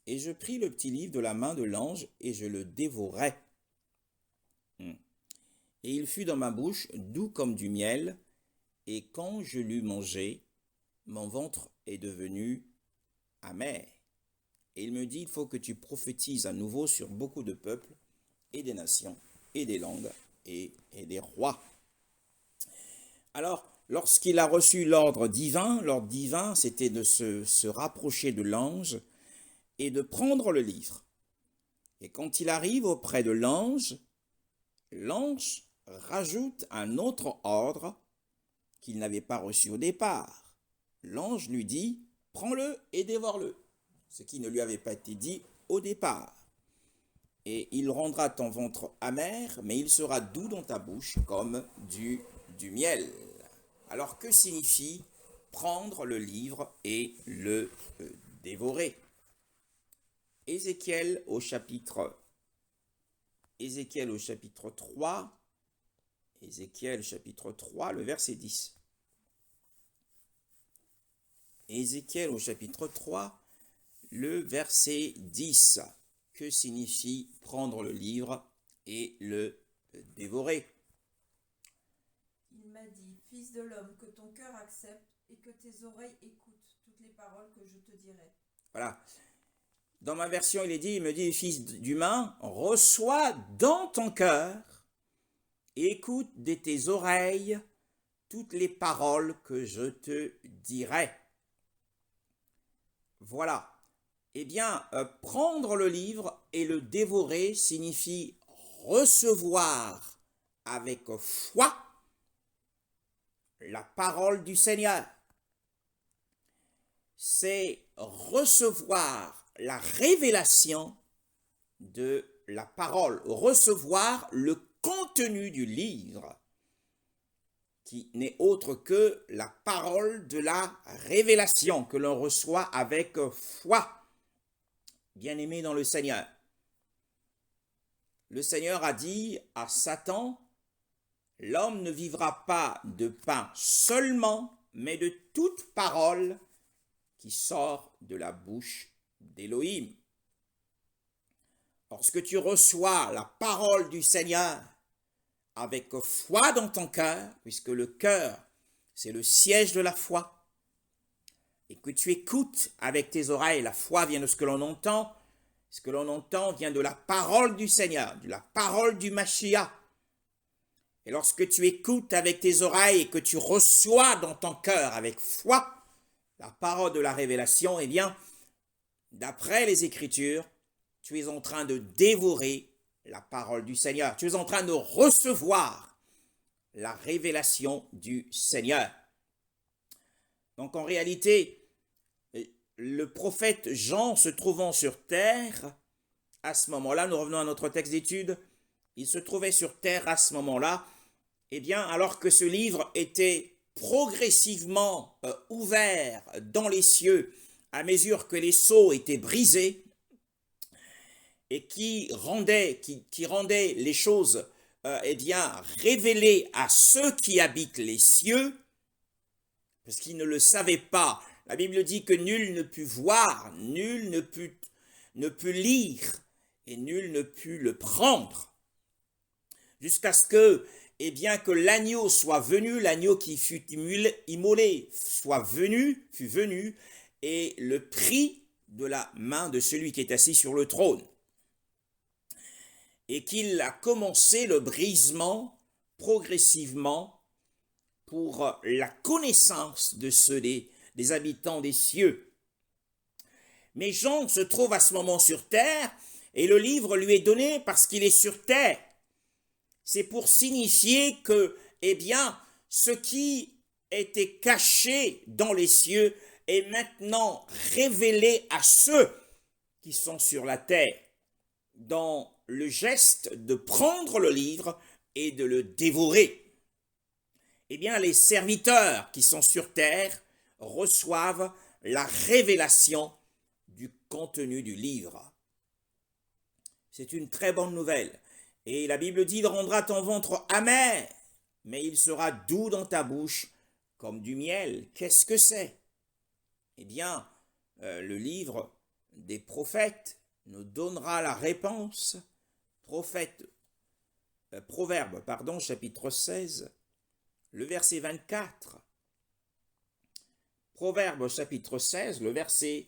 Et je pris le petit livre de la main de l'ange, et je le dévorai. Et il fut dans ma bouche doux comme du miel, et quand je l'eus mangé, mon ventre est devenu amer. Et il me dit, il faut que tu prophétises à nouveau sur beaucoup de peuples, et des nations, et des langues, et des rois. Alors, lorsqu'il a reçu l'ordre divin, c'était de se rapprocher de l'ange et de prendre le livre. Et quand il arrive auprès de l'ange rajoute un autre ordre qu'il n'avait pas reçu au départ. L'ange lui dit, prends-le et dévore-le, ce qui ne lui avait pas été dit au départ. Et il rendra ton ventre amer, mais il sera doux dans ta bouche comme du miel. Alors que signifie prendre le livre et le dévorer? Ézéchiel au chapitre 3, Ézéchiel chapitre 3, le verset 10. Ézéchiel au chapitre 3, le verset 10. Que signifie prendre le livre et le dévorer? Il m'a dit, Fils de l'homme, que ton cœur accepte et que tes oreilles écoutent toutes les paroles que je te dirai. Voilà. Dans ma version, il me dit, fils d'humain, reçois dans ton cœur et écoute de tes oreilles toutes les paroles que je te dirai. Voilà. Eh bien, prendre le livre et le dévorer signifie recevoir avec foi la parole du Seigneur. C'est recevoir la révélation de la parole, recevoir le contenu du livre, qui n'est autre que la parole de la révélation que l'on reçoit avec foi. Bien-aimé dans le Seigneur, le Seigneur a dit à Satan, l'homme ne vivra pas de pain seulement, mais de toute parole qui sort de la bouche d'Élohim. Lorsque tu reçois la parole du Seigneur avec foi dans ton cœur, puisque le cœur, c'est le siège de la foi, et que tu écoutes avec tes oreilles, la foi vient de ce que l'on entend vient de la parole du Seigneur, de la parole du Mashiach. Et lorsque tu écoutes avec tes oreilles et que tu reçois dans ton cœur avec foi la parole de la révélation, eh bien, d'après les Écritures, tu es en train de dévorer la parole du Seigneur. Tu es en train de recevoir la révélation du Seigneur. Donc en réalité, le prophète Jean se trouvant sur terre, à ce moment-là, nous revenons à notre texte d'étude, il se trouvait sur terre à ce moment-là, eh bien, alors que ce livre était progressivement ouvert dans les cieux, à mesure que les sceaux étaient brisés, et qui rendait les choses eh bien, révélées à ceux qui habitent les cieux, parce qu'ils ne le savaient pas. La Bible dit que nul ne put voir, nul ne put lire, et nul ne put le prendre, jusqu'à ce que, eh bien, que l'agneau soit venu, l'agneau qui fut immolé fut venu, et le prit de la main de celui qui est assis sur le trône. Et qu'il a commencé le brisement progressivement pour la connaissance de ceux des habitants des cieux. Mais Jean se trouve à ce moment sur terre et le livre lui est donné parce qu'il est sur terre. C'est pour signifier que, eh bien, ce qui était caché dans les cieux est maintenant révélé à ceux qui sont sur la terre, dans le geste de prendre le livre et de le dévorer. Eh bien, les serviteurs qui sont sur terre reçoivent la révélation du contenu du livre. C'est une très bonne nouvelle. Et la Bible dit, il rendra ton ventre amer, mais il sera doux dans ta bouche comme du miel. Qu'est-ce que c'est? Eh bien, le livre des prophètes nous donnera la réponse. Proverbe, chapitre 16, le verset 24. Proverbe, chapitre 16, le verset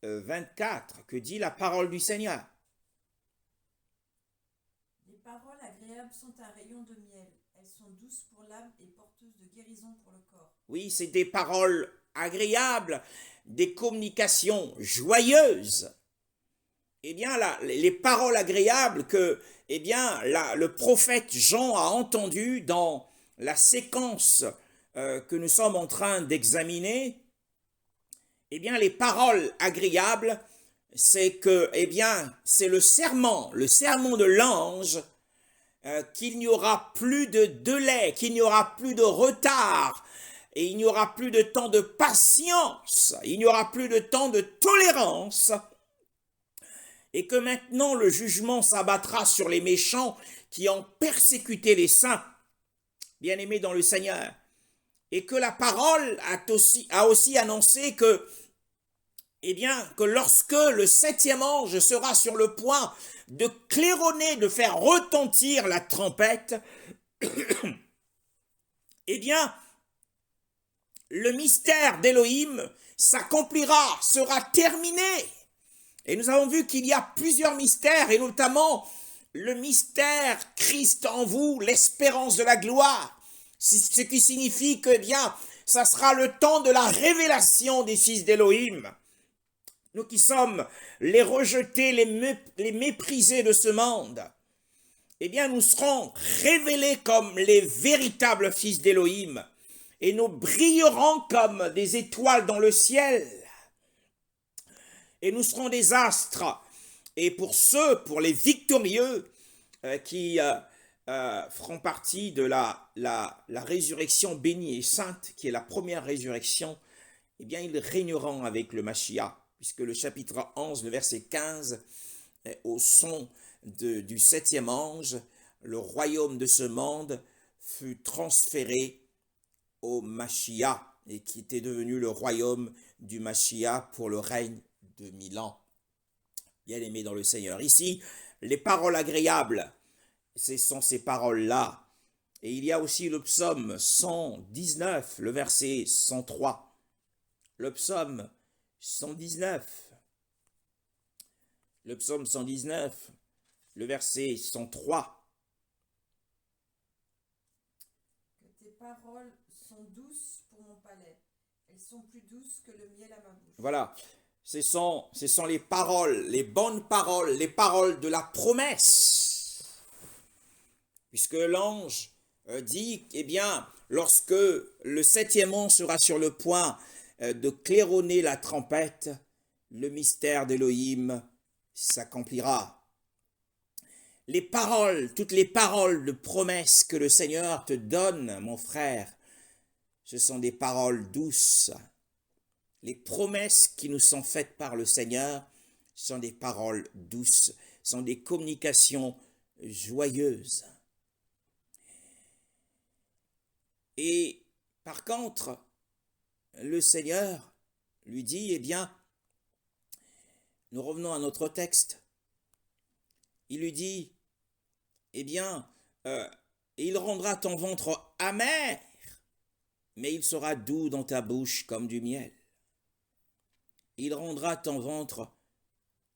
24, que dit la parole du Seigneur. Les paroles agréables sont un rayon de miel. Elles sont douces pour l'âme et porteuses de guérison pour le corps. Oui, c'est des paroles agréables, des communications joyeuses. Eh bien, là, les paroles agréables que, eh bien, là, le prophète Jean a entendues dans la séquence que nous sommes en train d'examiner, eh bien, les paroles agréables, c'est que, eh bien, c'est le serment de l'ange, qu'il n'y aura plus de délai, qu'il n'y aura plus de retard, et il n'y aura plus de temps de patience, il n'y aura plus de temps de tolérance, et que maintenant le jugement s'abattra sur les méchants qui ont persécuté les saints, bien-aimés dans le Seigneur, et que la parole a aussi annoncé que, eh bien, que lorsque le septième ange sera sur le point de claironner, de faire retentir la trompette, eh bien, le mystère d'Élohim s'accomplira, sera terminé. Et nous avons vu qu'il y a plusieurs mystères, et notamment le mystère Christ en vous, l'espérance de la gloire. Ce qui signifie que, eh bien, ça sera le temps de la révélation des fils d'Élohim. Nous qui sommes les rejetés, les méprisés de ce monde, eh bien, nous serons révélés comme les véritables fils d'Élohim. Et nous brillerons comme des étoiles dans le ciel. Et nous serons des astres. Et pour les victorieux qui feront partie de la résurrection bénie et sainte, qui est la première résurrection, eh bien, ils régneront avec le Mashiach, puisque le chapitre 11, le verset 15, au son du septième ange, le royaume de ce monde fut transféré au Mashiach, et qui était devenu le royaume du Mashiach pour le règne de 1000 ans. Bien-aimés dans le Seigneur. Ici, les paroles agréables, ce sont ces paroles-là. Et il y a aussi le psaume 119, le verset 103. Le psaume 119. Le psaume 119, le verset 103. Que tes paroles sont douces pour mon palais. Elles sont plus douces que le miel à ma bouche. Voilà. Ce sont les paroles, les bonnes paroles, les paroles de la promesse. Puisque l'ange dit, eh bien, lorsque le septième ange sera sur le point de claironner la trompette, le mystère d'Élohim s'accomplira. Les paroles, toutes les paroles de promesse que le Seigneur te donne, mon frère, ce sont des paroles douces. Les promesses qui nous sont faites par le Seigneur sont des paroles douces, sont des communications joyeuses. Et par contre, le Seigneur lui dit, eh bien, nous revenons à notre texte, il lui dit, eh bien, il rendra ton ventre amer, mais il sera doux dans ta bouche comme du miel. Il rendra ton ventre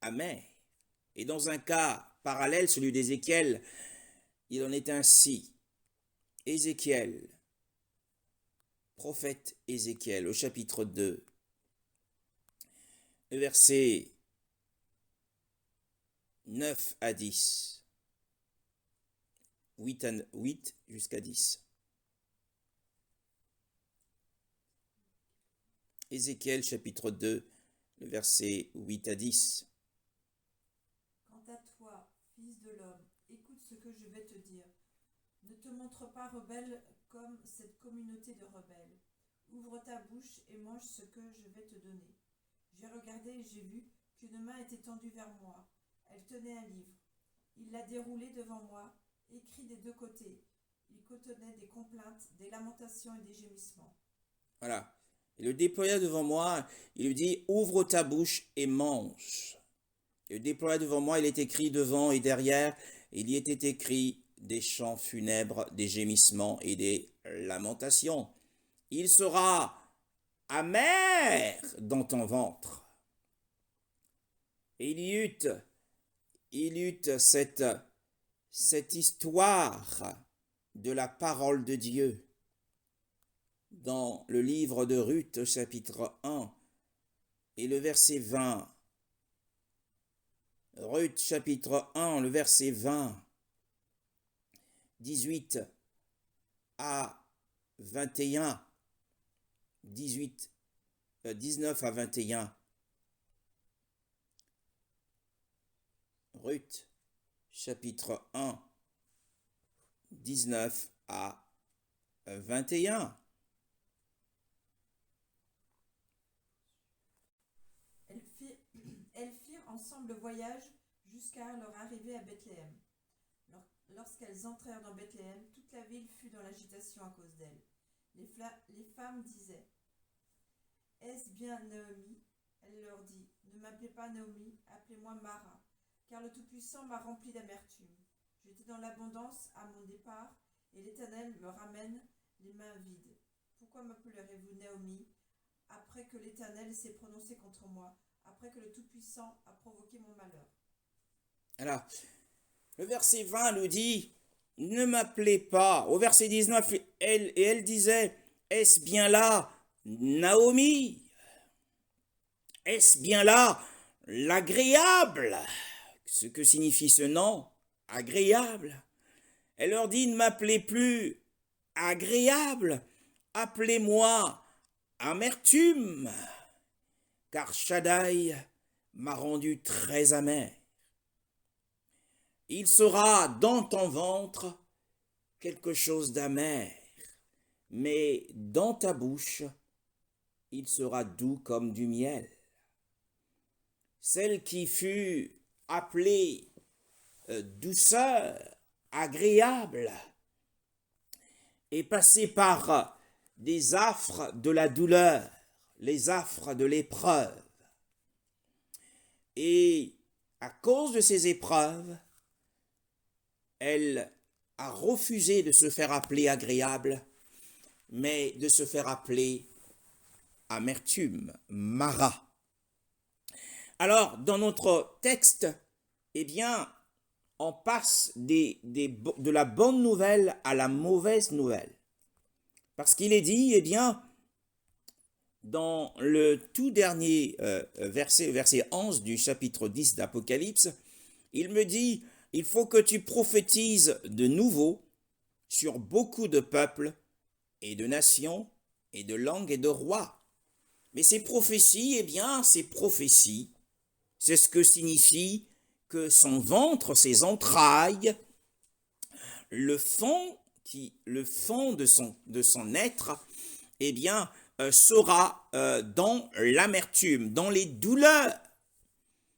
amer. Et dans un cas parallèle, celui d'Ézéchiel, il en est ainsi. Ézéchiel, prophète Ézéchiel, au chapitre 2, le verset 9 à 10, 8 jusqu'à 10. Ézéchiel, chapitre 2, le verset 8 à 10. Quant à toi, fils de l'homme, écoute ce que je vais te dire. Ne te montre pas rebelle comme cette communauté de rebelles. Ouvre ta bouche et mange ce que je vais te donner. J'ai regardé et j'ai vu qu'une main était tendue vers moi. Elle tenait un livre. Il l'a déroulé devant moi, écrit des deux côtés. Il contenait des complaintes, des lamentations et des gémissements. Voilà. Il le déploya devant moi, il lui dit, ouvre ta bouche et mange. Il le déploya devant moi, il est écrit devant et derrière, il y était écrit des chants funèbres, des gémissements et des lamentations. Il sera amer dans ton ventre. Et il y eut cette histoire de la parole de Dieu dans le livre de Ruth, chapitre 1, et le verset 20. Ruth, chapitre 1, le verset 20, 18 à 21, 19 à 21. Ruth, chapitre 1, 19 à 21. Elles firent ensemble le voyage jusqu'à leur arrivée à Bethléem. Lorsqu'elles entrèrent dans Bethléem, toute la ville fut dans l'agitation à cause d'elles. Les femmes disaient « Est-ce bien Naomi Elle leur dit, ne m'appelez pas Naomi, appelez-moi Mara, car le Tout-Puissant m'a rempli d'amertume. J'étais dans l'abondance à mon départ, et l'Éternel me ramène les mains vides. Pourquoi m'appellerez-vous Naomi, après que l'Éternel s'est prononcé contre moi, après que le Tout-Puissant a provoqué mon malheur? Alors, le verset 20 nous dit, ne m'appelez pas. Au verset 19, elle disait, est-ce bien là, Naomi? Est-ce bien là, l'agréable? Ce que signifie ce nom, agréable. Elle leur dit, ne m'appelez plus agréable, appelez-moi amertume, car Shaddai m'a rendu très amer. Il sera dans ton ventre quelque chose d'amer, mais dans ta bouche, il sera doux comme du miel. Celle qui fut appelée douceur, agréable, est passée par des affres de la douleur, les affres de l'épreuve. Et à cause de ces épreuves, elle a refusé de se faire appeler agréable, mais de se faire appeler amertume, Mara. Alors, dans notre texte, eh bien, on passe de la bonne nouvelle à la mauvaise nouvelle. Parce qu'il est dit, eh bien, dans le tout dernier verset 11 du chapitre 10 d'Apocalypse, il me dit, il faut que tu prophétises de nouveau sur beaucoup de peuples et de nations et de langues et de rois. Mais ces prophéties, eh bien, ces prophéties, c'est ce que signifie que son ventre, ses entrailles, le fond de son être, eh bien, sera dans l'amertume, dans les douleurs.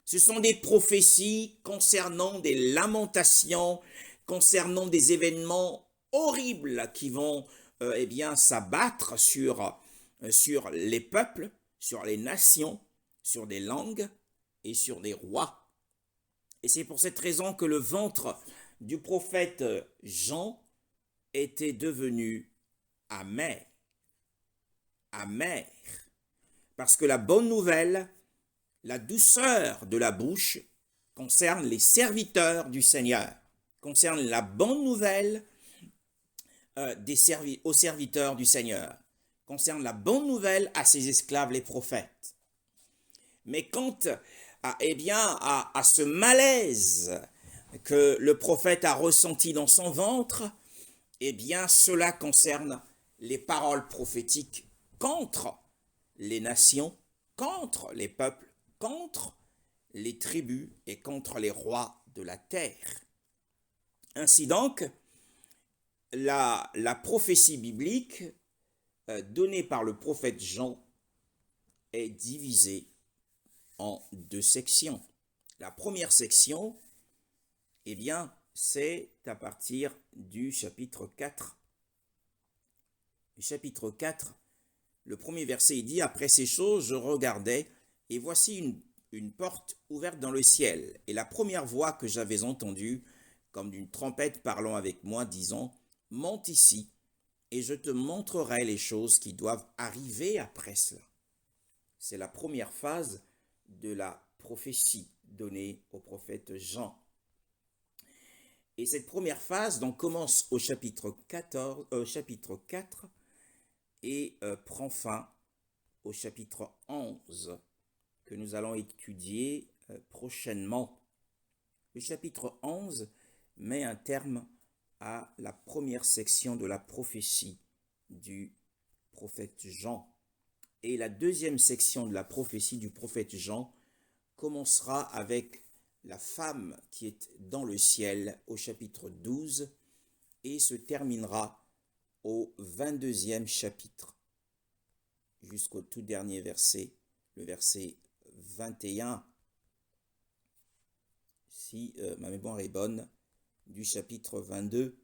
Ce sont des prophéties concernant des lamentations, concernant des événements horribles qui vont eh bien, s'abattre sur les peuples, sur les nations, sur des langues et sur des rois. Et c'est pour cette raison que le ventre du prophète Jean était devenu amer. Amer. Parce que la bonne nouvelle, la douceur de la bouche concerne les serviteurs du Seigneur, concerne la bonne nouvelle aux serviteurs du Seigneur, concerne la bonne nouvelle à ses esclaves les prophètes. Mais quant à ce malaise que le prophète a ressenti dans son ventre, eh bien cela concerne les paroles prophétiques contre les nations, contre les peuples, contre les tribus et contre les rois de la terre. Ainsi donc, la prophétie biblique donnée par le prophète Jean est divisée en deux sections. La première section, eh bien, c'est à partir du chapitre 4. Du chapitre 4, le premier verset, il dit « Après ces choses, je regardais, et voici une porte ouverte dans le ciel. Et la première voix que j'avais entendue, comme d'une trompette parlant avec moi, disant « Monte ici, et je te montrerai les choses qui doivent arriver après cela. » C'est la première phase de la prophétie donnée au prophète Jean. Et cette première phase donc, commence au chapitre 4 et prend fin au chapitre 11 que nous allons étudier prochainement. Le chapitre 11 met un terme à la première section de la prophétie du prophète Jean. Et la deuxième section de la prophétie du prophète Jean commencera avec la femme qui est dans le ciel au chapitre 12 et se terminera au 22e chapitre jusqu'au tout dernier verset, le verset 21, si ma mémoire est bonne, du chapitre 22,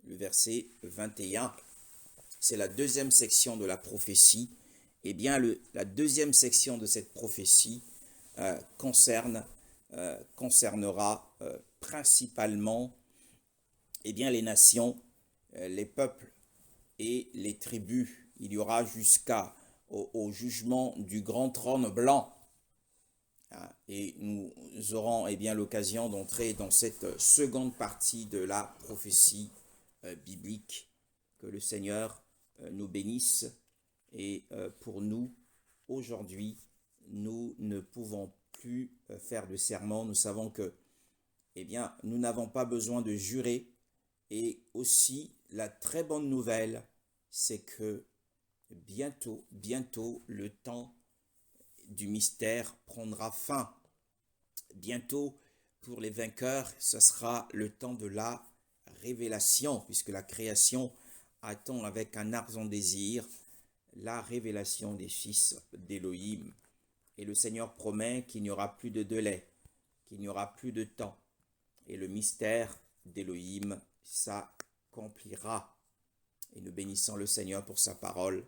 le verset 21. C'est la deuxième section de la prophétie eh bien, la deuxième section de cette prophétie concernera principalement eh bien, les nations, les peuples et les tribus. Il y aura au jugement du grand trône blanc. Et nous aurons eh bien, l'occasion d'entrer dans cette seconde partie de la prophétie biblique. Que le Seigneur nous bénisse. Et pour nous, aujourd'hui, nous ne pouvons plus faire de serment. Nous savons que eh bien, nous n'avons pas besoin de jurer. Et aussi, la très bonne nouvelle, c'est que bientôt, le temps du mystère prendra fin. Bientôt, pour les vainqueurs, ce sera le temps de la révélation, puisque la création attend avec un ardent désir la révélation des fils d'Élohim. Et le Seigneur promet qu'il n'y aura plus de délai, qu'il n'y aura plus de temps. Et le mystère d'Élohim s'accomplira. Et nous bénissons le Seigneur pour sa parole,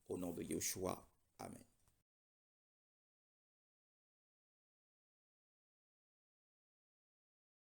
au nom de Yeshua. Amen.